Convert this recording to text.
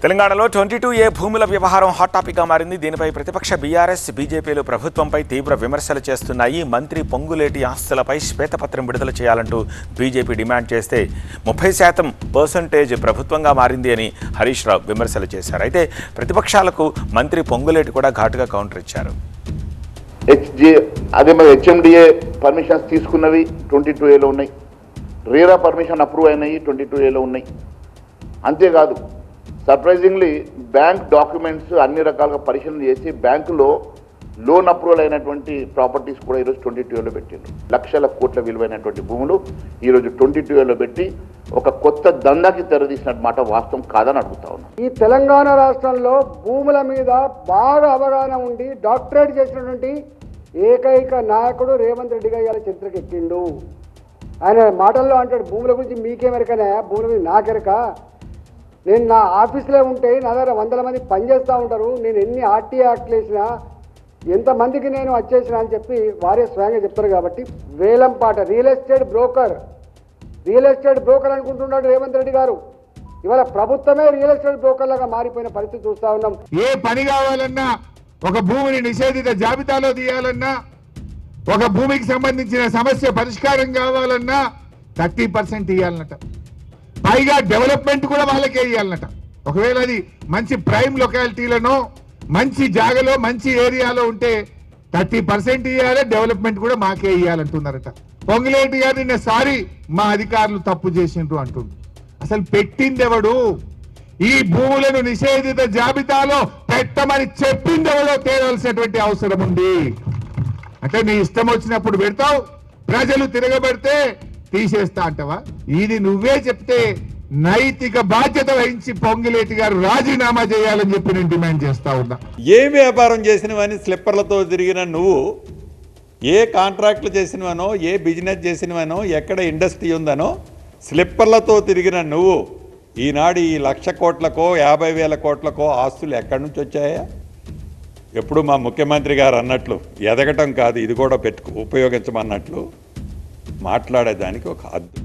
తెలంగాణలో 22A భూముల వ్యవహారం హాట్ టాపిక్గా మారింది. దీనిపై ప్రతిపక్ష బీఆర్ఎస్, బీజేపీలు ప్రభుత్వంపై తీవ్ర విమర్శలు చేస్తున్నాయి. మంత్రి పొంగులేటి ఆస్తులపై శ్వేతపత్రం విడుదల చేయాలంటూ బీజేపీ డిమాండ్ చేస్తే 30% ప్రభుత్వంగా మారింది అని హరీష్ రావు విమర్శలు చేశారు. అయితే ప్రతిపక్షాలకు మంత్రి పొంగులేటి కూడా ఘాటుగా కౌంటర్ ఇచ్చారు. అదే మరి హెచ్ఎండిఏ పర్మిషన్స్ తీసుకున్నవి 22Aలో ఉన్నాయి, రేరా పర్మిషన్ అప్రూవ్ అయినాయి 22Aలో ఉన్నాయి. అంతేకాదు సర్ప్రైజింగ్లీ బ్యాంక్ డాక్యుమెంట్స్ అన్ని రకాలుగా పరిశీలన చేసి బ్యాంకులో లోన్ అప్రూవల్ అయినటువంటి ప్రాపర్టీస్ కూడా ఈరోజు 22Aలో పెట్టారు. లక్షల కోట్ల విలువైనటువంటి భూములు ఈరోజు 22Aలో పెట్టి ఒక కొత్త దందాకి తెరదీసినట్టు మాట వాస్తవం కాదని అడుగుతా ఉన్నాను. ఈ తెలంగాణ రాష్ట్రంలో భూముల మీద బాగా అవగాహన ఉండి డాక్టరేట్ చేసినటువంటి ఏకైక నాయకుడు రేవంత్ రెడ్డిగా ఇవాళ చరిత్రకి ఎక్కిండు. ఆయన మాటల్లో అంటాడు, భూముల గురించి మీకేమెరకనే, భూముల మీద నాకెరక, నేను నా ఆఫీస్లో ఉంటే నా దగ్గర 100 మంది పనిచేస్తూ ఉంటారు, నేను ఎన్ని ఆర్టీ యాక్ట్లు వేసినా ఎంతమందికి నేను వచ్చేసినా అని చెప్పి వారే స్వయంగా చెప్తారు. కాబట్టి వేలంపాట రియల్ ఎస్టేట్ బ్రోకర్ అనుకుంటున్నాడు రేవంత్ రెడ్డి గారు. ఇవాళ ప్రభుత్వమే రియల్ ఎస్టేట్ బ్రోకర్ లాగా మారిపోయిన పరిస్థితి చూస్తా ఉన్నాం. ఏ పని కావాలన్నా, ఒక భూమిని నిషేధిత జాబితాలో తీయాలన్నా, ఒక భూమికి సంబంధించిన సమస్య పరిష్కారం కావాలన్నా 30% ఇవ్వాలన్నట. పైగా డెవలప్మెంట్ కూడా వాళ్ళకే ఇవ్వాలన్నట. ఒకవేళ అది మంచి ప్రైమ్ లొకాలిటీలను మంచి జాగలో మంచి ఏరియాలో ఉంటే 30% ఇవ్వాలి, డెవలప్మెంట్ కూడా మాకే ఇవ్వాలంటున్నారట. పొంగులేటి గారు నిన్న సారీ మా అధికారులు తప్పు చేసిండ్రు అంటుండ్రు. అసలు పెట్టిందెవడు? ఈ భూములను నిషేధిత జాబితాలో పెట్టమని చెప్పిందెవడో తేవాల్సినటువంటి అవసరం ఉంది. అంటే నీ ఇష్టం వచ్చినప్పుడు పెడతావు, ప్రజలు తిరగబడితే తీసేస్తా అంటవా? ఇది నువ్వే చెప్తే నైతిక బాధ్యత వహించి పొంగులేటి గారు రాజీనామా చేయాలని చెప్పి నేను డిమాండ్ చేస్తా ఉన్నా. ఏ వ్యాపారం చేసినవని స్లిప్పర్లతో తిరిగిన నువ్వు, ఏ కాంట్రాక్ట్లు చేసినవనో, ఏ బిజినెస్ చేసినవనో, ఎక్కడ ఇండస్ట్రీ ఉందనో స్లిప్పర్లతో తిరిగిన నువ్వు ఈనాడు ఈ 1,00,000 కోట్లకో 50,000 కోట్లకో ఆస్తులు ఎక్కడి నుంచి వచ్చాయా? ఎప్పుడు మా ముఖ్యమంత్రి గారు అన్నట్లు ఎదగటం కాదు, ఇది కూడా ఉపయోగించమన్నట్లు మాట్లాడేదానికి ఒక హద్దు.